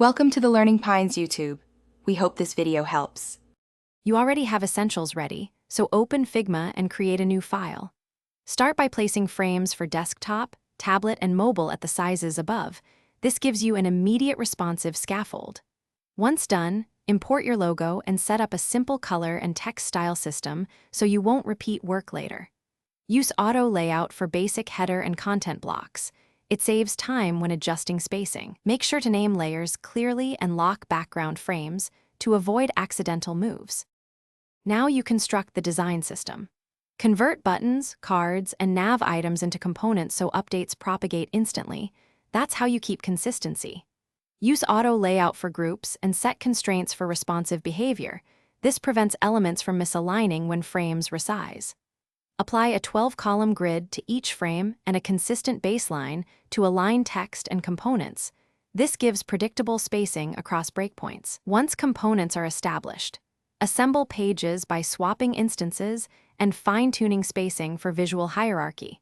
Welcome to the Learning Pines YouTube. We hope this video helps. You already have essentials ready, so open Figma and create a new file. Start by placing frames for desktop, tablet, and mobile at the sizes above. This gives you an immediate responsive scaffold. Once done, import your logo and set up a simple color and text style system so you won't repeat work later. Use auto layout for basic header and content blocks. It saves time when adjusting spacing. Make sure to name layers clearly and lock background frames to avoid accidental moves. Now you construct the design system. Convert buttons, cards, and nav items into components so updates propagate instantly. That's how you keep consistency. Use auto layout for groups and set constraints for responsive behavior. This prevents elements from misaligning when frames resize. Apply a 12-column grid to each frame and a consistent baseline to align text and components. This gives predictable spacing across breakpoints. Once components are established, assemble pages by swapping instances and fine-tuning spacing for visual hierarchy.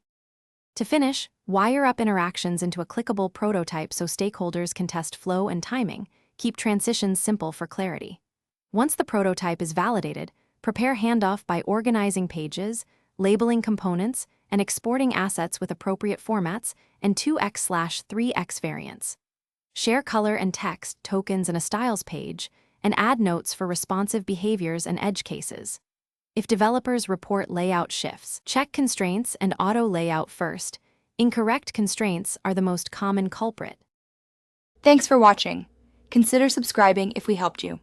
To finish, wire up interactions into a clickable prototype so stakeholders can test flow and timing. Keep transitions simple for clarity. Once the prototype is validated, prepare handoff by organizing pages, labeling components, and exporting assets with appropriate formats and 2x/3x variants. Share color and text, tokens, and a styles page, and add notes for responsive behaviors and edge cases. If developers report layout shifts, check constraints and auto layout first. Incorrect constraints are the most common culprit. Thanks for watching. Consider subscribing if we helped you.